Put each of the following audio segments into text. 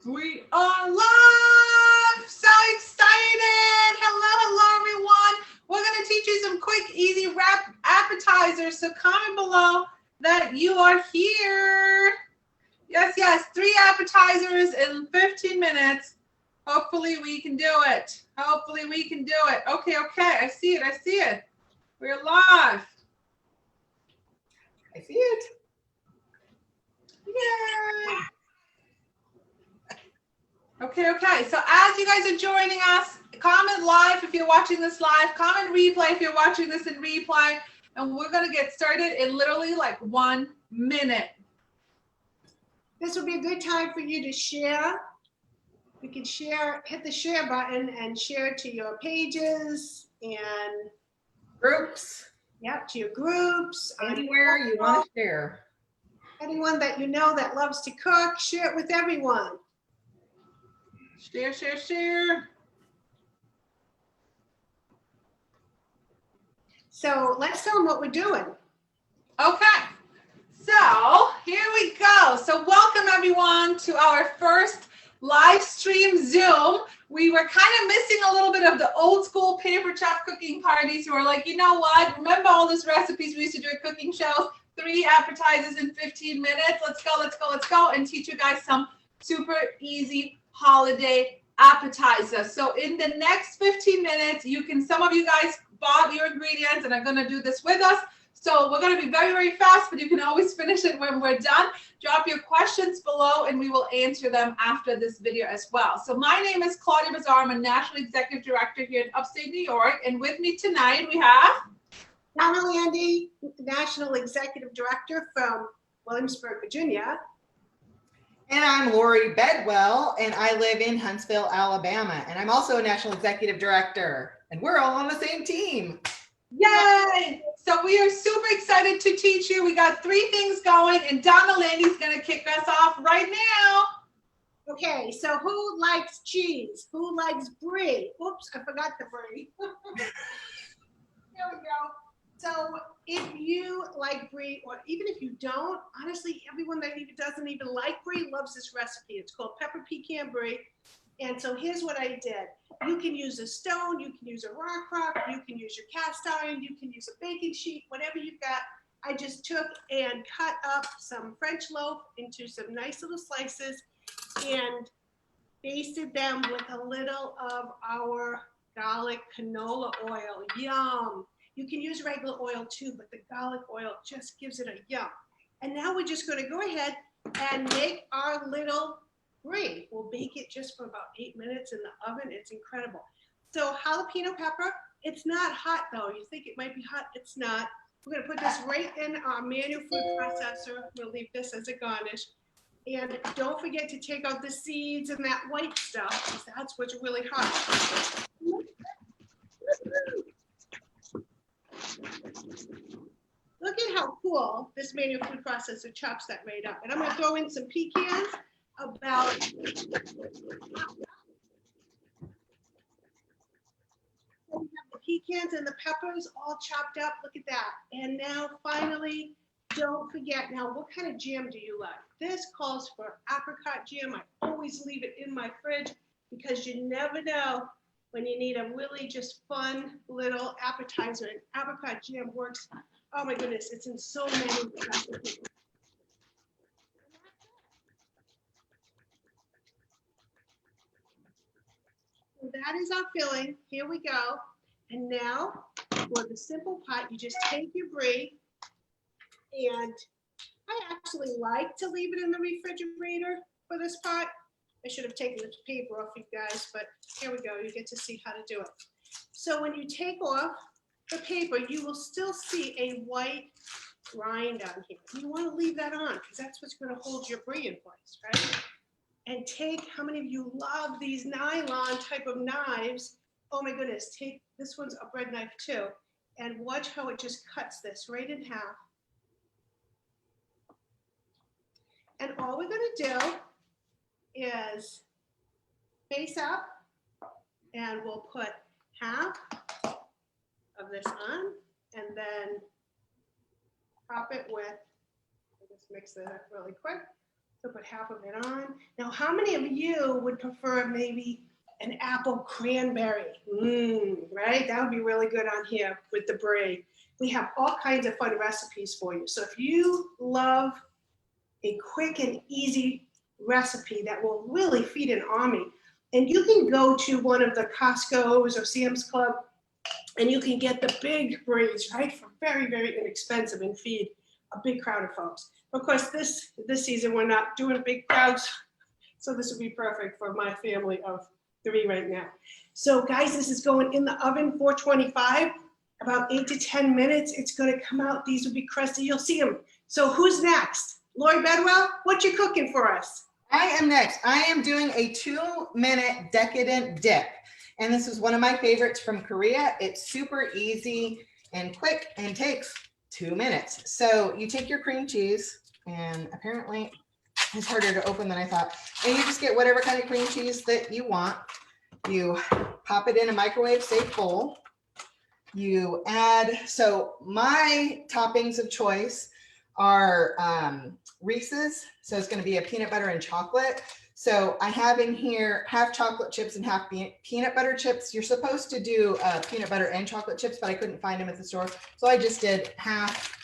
We are live! So excited! Hello, everyone. We're going to teach you some quick, easy wrap appetizers. So comment below that you are here. Yes, 3 appetizers in 15 minutes. Hopefully we can do it. Okay. I see it. We're live. I see it. Yay! Okay. So as you guys are joining us, comment live if you're watching this live, comment replay if you're watching this in replay, and we're going to get started in literally like 1 minute. This will be a good time for you to share. You can share, hit the share button and share to your pages and Groups. Yep, to your groups. Anywhere you want to share. Anyone that you know that loves to cook, share it with everyone. Share. So let's tell them what we're doing. Okay. So here we go. So welcome everyone to our first live stream Zoom. We were kind of missing a little bit of the old school paper chop cooking parties who were like, you know what? Remember all those recipes we used to do at cooking shows? 3 appetizers in 15 minutes. Let's go and teach you guys some super easy holiday appetizers. So in the next 15 minutes, some of you guys bought your ingredients and are going to do this with us. So we're going to be very, very fast, but you can always finish it when we're done. Drop your questions below and we will answer them after this video as well. So my name is Claudia Bazaar. I'm a National Executive Director here in upstate New York. And with me tonight, we have Donna Landy, National Executive Director from Williamsburg, Virginia. And I'm Lori Bedwell, and I live in Huntsville, Alabama. And I'm also a National Executive Director. And we're all on the same team. Yay! So we are super excited to teach you. We got 3 things going, and Donna Landy's going to kick us off right now. Okay, so who likes cheese? Who likes brie? Oops, I forgot the brie. There we go. So if you like brie, or even if you don't, honestly, everyone that even doesn't even like brie loves this recipe. It's called pepper pecan brie. And so here's what I did. You can use a stone, you can use a rock crock, you can use your cast iron, you can use a baking sheet, whatever you've got. I just took and cut up some French loaf into some nice little slices and basted them with a little of our garlic canola oil. Yum. You can use regular oil too, but the garlic oil just gives it a yum. And now we're just going to go ahead and make our little brie. We'll bake it just for about 8 minutes in the oven. It's incredible. So jalapeno pepper, it's not hot though. You think it might be hot, it's not. We're going to put this right in our manual food processor. We'll leave this as a garnish. And don't forget to take out the seeds and that white stuff, because that's what's really hot. Look at how cool this manual food processor chops that right up. And I'm going to throw in some pecans, about the pecans and the peppers all chopped up. Look at that. And now finally, don't forget, now what kind of jam do you like? This calls for apricot jam. I always leave it in my fridge because you never know when you need a really just fun little appetizer. And apricot jam works, oh my goodness, it's in so many recipes. So that is our filling. Here we go. And now for the simple part, you just take your brie, and I actually like to leave it in the refrigerator for this part. I should have taken the paper off, you guys, but here we go. You get to see how to do it. So when you take off the paper, you will still see a white rind on here. You want to leave that on because that's what's going to hold your brie in place, right? And take, how many of you love these nylon type of knives? Oh my goodness, take, this one's a bread knife too. And watch how it just cuts this right in half. And all we're gonna do is face up, and we'll put half of this on, and then top it with, I'll just mix it up really quick. So put half of it on. Now, how many of you would prefer maybe an apple cranberry? Right? That would be really good on here with the brie. We have all kinds of fun recipes for you. So if you love a quick and easy recipe that will really feed an army, and you can go to one of the Costco's or Sam's Club and you can get the big bries, right, for very, very inexpensive and feed a big crowd of folks. Of course, this season we're not doing big crowds, so this would be perfect for my family of 3 right now. So guys, this is going in the oven, 425, about 8 to 10 minutes. It's gonna come out. These will be crusty. You'll see them. So who's next? Lori Bedwell, what you cooking for us? I am next. I am doing a 2-minute decadent dip. And this is one of my favorites from Korea. It's super easy and quick and takes 2 minutes. So you take your cream cheese, and apparently it's harder to open than I thought. And you just get whatever kind of cream cheese that you want. You pop it in a microwave safe bowl. You add, so my toppings of choice are Reese's. So it's going to be a peanut butter and chocolate. So I have in here half chocolate chips and half peanut butter chips. You're supposed to do peanut butter and chocolate chips, but I couldn't find them at the store. So I just did half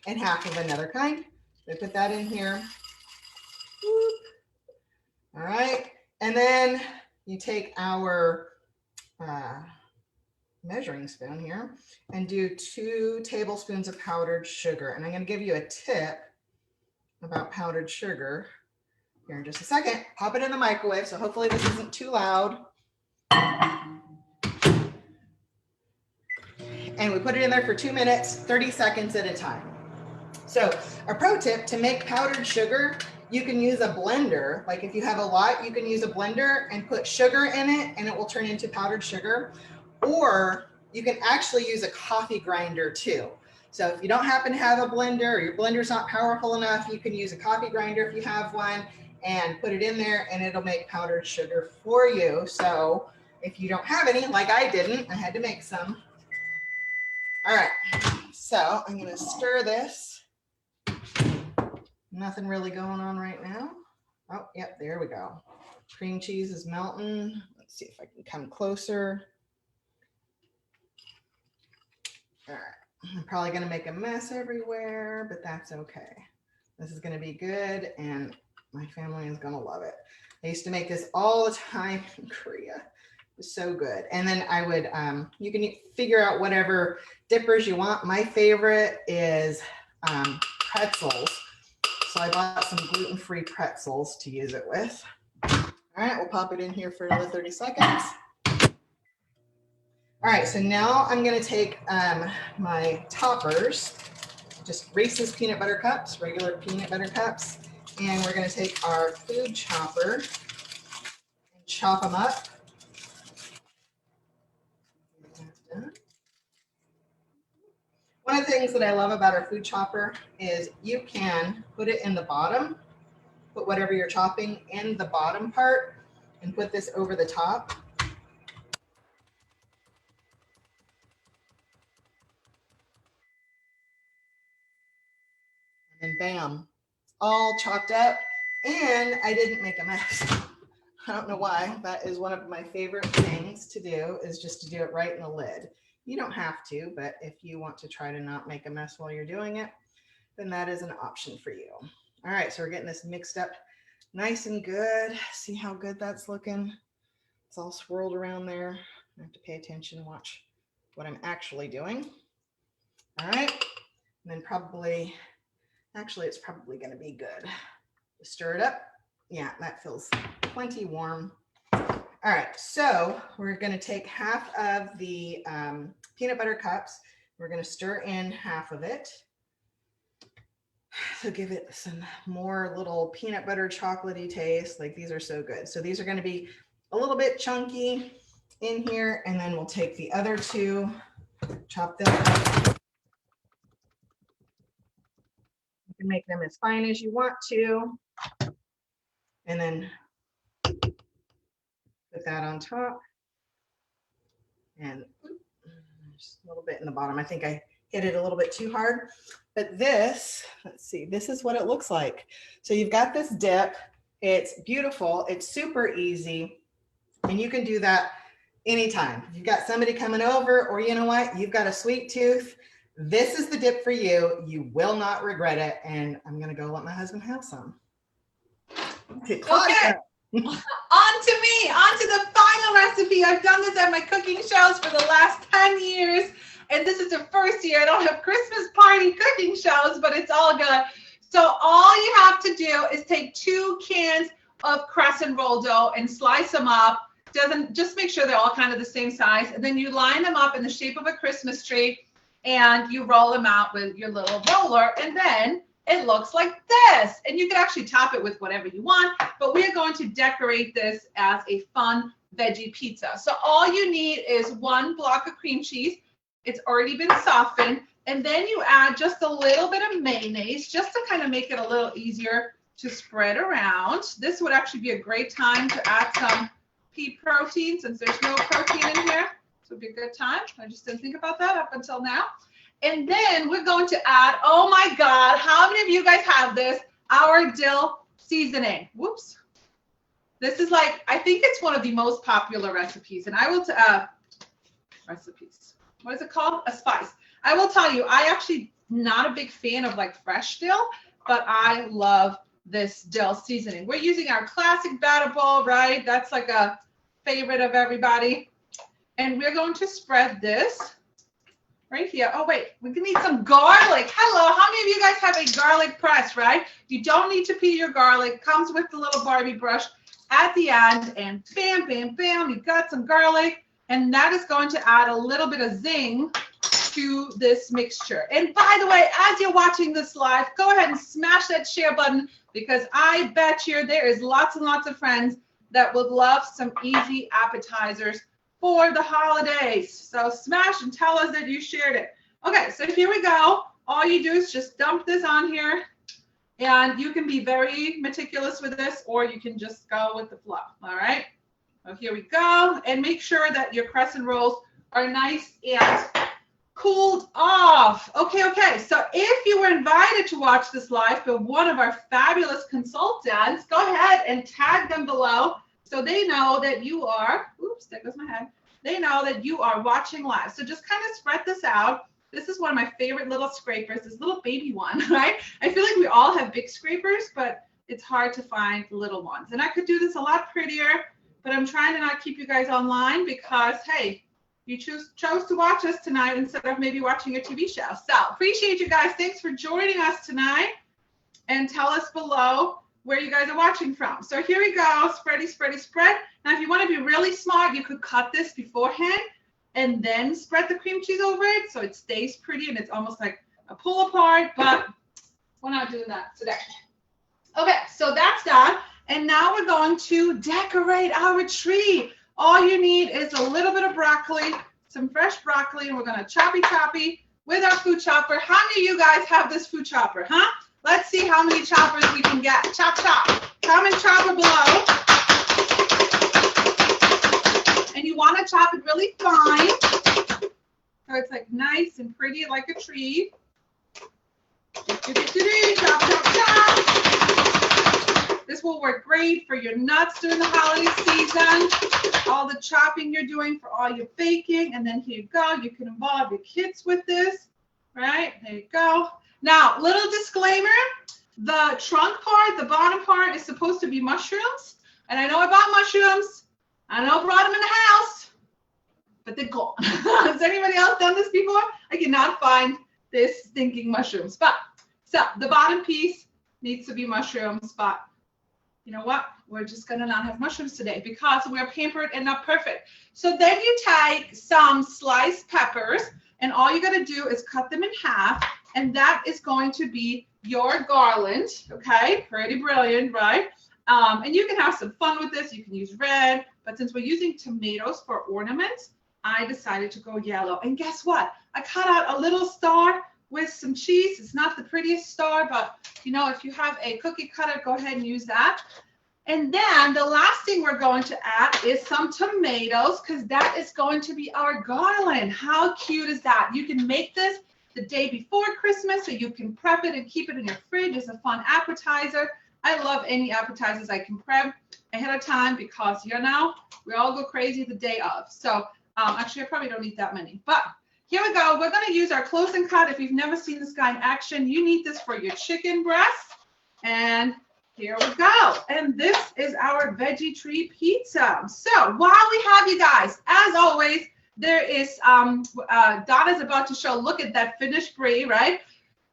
and half of another kind. I put that in here. Whoop. All right. And then you take our measuring spoon here and do 2 tablespoons of powdered sugar. And I'm going to give you a tip about powdered sugar here in just a second. Pop it in the microwave. So hopefully this isn't too loud. And we put it in there for 2 minutes, 30 seconds at a time. So a pro tip to make powdered sugar, you can use a blender. Like if you have a lot, you can use a blender and put sugar in it and it will turn into powdered sugar. Or you can actually use a coffee grinder too. So if you don't happen to have a blender or your blender's not powerful enough, you can use a coffee grinder if you have one and put it in there and it'll make powdered sugar for you. So if you don't have any, like I didn't, I had to make some. All right, so I'm gonna stir this. Nothing really going on right now. Oh, yep, there we go. Cream cheese is melting. Let's see if I can come closer. All right, I'm probably gonna make a mess everywhere, but that's okay. This is gonna be good and my family is gonna love it. I used to make this all the time in Korea. It was so good. And then I would, you can figure out whatever dippers you want. My favorite is pretzels. So I bought some gluten-free pretzels to use it with. All right, we'll pop it in here for another 30 seconds. All right, so now I'm gonna take my toppers, just Reese's peanut butter cups, regular peanut butter cups, and we're gonna take our food chopper and chop them up. One of the things that I love about our food chopper is you can put it in the bottom, put whatever you're chopping in the bottom part, and put this over the top. And bam, all chopped up, and I didn't make a mess. I don't know why. That is one of my favorite things to do, is just to do it right in the lid. You don't have to, but if you want to try to not make a mess while you're doing it, then that is an option for you. All right, so we're getting this mixed up nice and good. See how good that's looking? It's all swirled around there. I have to pay attention and watch what I'm actually doing. All right, and then probably, actually it's probably gonna be good. Stir it up. Yeah, that feels plenty warm. All right, so we're gonna take half of the peanut butter cups. We're gonna stir in half of it. So give it some more little peanut butter chocolatey taste. Like these are so good. So these are gonna be a little bit chunky in here, and then we'll take the other 2, chop them up. You can make them as fine as you want to. And then put that on top. And just a little bit in the bottom. I think I hit it a little bit too hard. But this, let's see, this is what it looks like. So you've got this dip. It's beautiful. It's super easy. And you can do that anytime. If you've got somebody coming over, or you know what, you've got a sweet tooth, this is the dip for you. You will not regret it. And I'm going to go let my husband have some. Okay. On to me, on to the final recipe. I've done this at my cooking shows for the last 10 years. And this is the first year I don't have Christmas party cooking shows, but it's all good. So all you have to do is take 2 cans of crescent roll dough and slice them up. Just make sure they're all kind of the same size. And then you line them up in the shape of a Christmas tree and you roll them out with your little roller. And then it looks like this. And you can actually top it with whatever you want, but we're going to decorate this as a fun veggie pizza. So all you need is 1 block of cream cheese. It's already been softened. And then you add just a little bit of mayonnaise just to kind of make it a little easier to spread around. This would actually be a great time to add some pea protein since there's no protein in here. This would be a good time. I just didn't think about that up until now. And then we're going to add, oh my God, how many of you guys have this? Our dill seasoning. Whoops. This is like, I think it's one of the most popular recipes. And I will, recipes. What is it called? A spice. I will tell you, I actually not a big fan of like fresh dill, but I love this dill seasoning. We're using our classic batter bowl, right? That's like a favorite of everybody. And we're going to spread this right here. Oh, wait, we're gonna need some garlic. Hello, how many of you guys have a garlic press, right? You don't need to peel your garlic. Comes with the little Barbie brush at the end, and bam, bam, bam, you've got some garlic. And that is going to add a little bit of zing to this mixture. And by the way, as you're watching this live, go ahead and smash that share button, because I bet you there is lots and lots of friends that would love some easy appetizers for the holidays. So smash and tell us that you shared it. Okay, so here we go. All you do is just dump this on here, and you can be very meticulous with this, or you can just go with the flow. All right. So here we go, and make sure that your crescent rolls are nice and cooled off. Okay. So if you were invited to watch this live by one of our fabulous consultants, go ahead and tag them below so they know that you are, oops, there goes my head. They know that you are watching live. So just kind of spread this out. This is one of my favorite little scrapers, this little baby one, right? I feel like we all have big scrapers, but it's hard to find the little ones. And I could do this a lot prettier, but I'm trying to not keep you guys online because, hey, you chose to watch us tonight instead of maybe watching a TV show. So appreciate you guys. Thanks for joining us tonight. And tell us below where you guys are watching from. So here we go. Spready, spready, spread. Now, if you want to be really smart, you could cut this beforehand and then spread the cream cheese over it so it stays pretty and it's almost like a pull apart, but we're not doing that today. Okay, so that's done. And now we're going to decorate our tree. All you need is a little bit of broccoli, some fresh broccoli, and we're going to choppy with our food chopper. How many of you guys have this food chopper, huh? Let's see how many choppers we can get. Chop, chop. Comment chopper below. And you want to chop it really fine so it's like nice and pretty like a tree. Chop, chop, chop. This will work great for your nuts during the holiday season, all the chopping you're doing for all your baking. And then here you go. You can involve your kids with this, right? There you go. Now, little disclaimer, the trunk part, the bottom part is supposed to be mushrooms. And I know I bought mushrooms. I know I brought them in the house, but they're gone. Has anybody else done this before? I cannot find this stinking mushrooms. But so the bottom piece needs to be mushrooms, but you know what? We're just going to not have mushrooms today because we're pampered and not perfect. So then you take some sliced peppers, and all you got to do is cut them in half, and that is going to be your garland. Okay, pretty brilliant, right? And you can have some fun with this. You can use red, but since we're using tomatoes for ornaments, I decided to go yellow. And guess what? I cut out a little star with some cheese. It's not the prettiest star, but you know, if you have a cookie cutter, go ahead and use that. And then the last thing we're going to add is some tomatoes, because that is going to be our garland. How cute is that? You can make this the day before Christmas so you can prep it and keep it in your fridge as a fun appetizer. I love any appetizers I can prep ahead of time because, you know, we all go crazy the day of. So actually, I probably don't need that many. But here we go. We're going to use our close and cut. If you've never seen this guy in action, you need this for your chicken breast. And here we go. And this is our veggie tree pizza. So while we have you guys, as always, there is, Donna's about to show, look at that finished brie, right?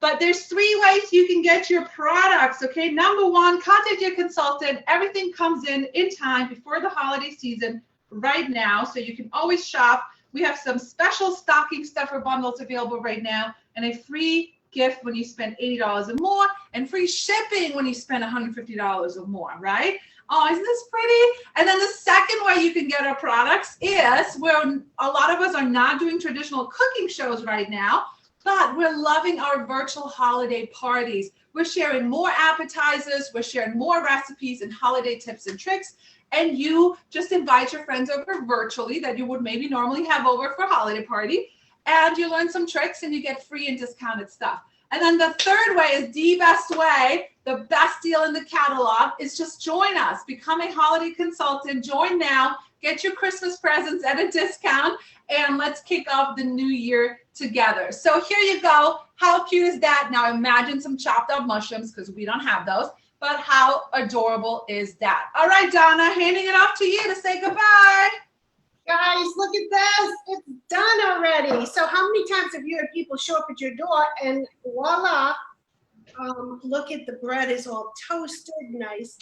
But there's 3 ways you can get your products, okay? Number 1, contact your consultant. Everything comes in time before the holiday season right now, so you can always shop. We have some special stocking stuffer bundles available right now, and a free gift when you spend $80 or more, and free shipping when you spend $150 or more, right? Oh, isn't this pretty? And then the second way you can get our products is where a lot of us are not doing traditional cooking shows right now, but we're loving our virtual holiday parties. We're sharing more appetizers, we're sharing more recipes and holiday tips and tricks, and you just invite your friends over virtually that you would maybe normally have over for a holiday party, and you learn some tricks and you get free and discounted stuff. And then the third way is the best way, the best deal in the catalog is just join us. Become a holiday consultant. Join now. Get your Christmas presents at a discount. And let's kick off the new year together. So here you go. How cute is that? Now imagine some chopped up mushrooms because we don't have those. But how adorable is that? All right, Donna, handing it off to you to say goodbye. Guys, look at this. It's done already. So how many times have you had people show up at your door and voila, look at the bread is all toasted, nice.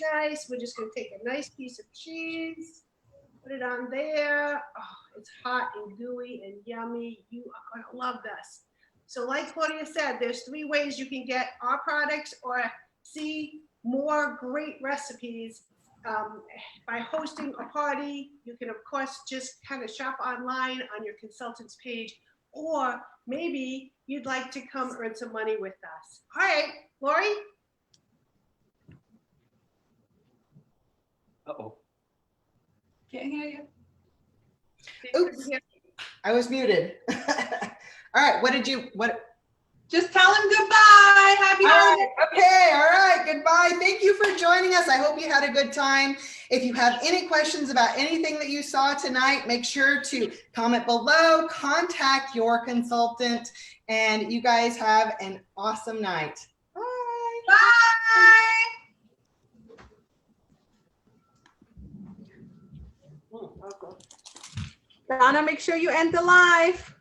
We're just gonna take a nice piece of cheese, put it on there. Oh, it's hot and gooey and yummy. You are gonna love this. So like Claudia said, there's 3 ways you can get our products or see more great recipes. By hosting a party, you can of course just kind of shop online on your consultant's page, or maybe you'd like to come earn some money with us. All right, Lori? Uh-oh. Can't hear you. Oops. I was muted. All right, what? Just tell him goodbye. Happy holidays. Okay, all right, goodbye. Thank you for joining us. I hope you had a good time. If you have any questions about anything that you saw tonight, make sure to comment below, contact your consultant, and you guys have an awesome night. Bye. Bye. Donna, make sure you end the live.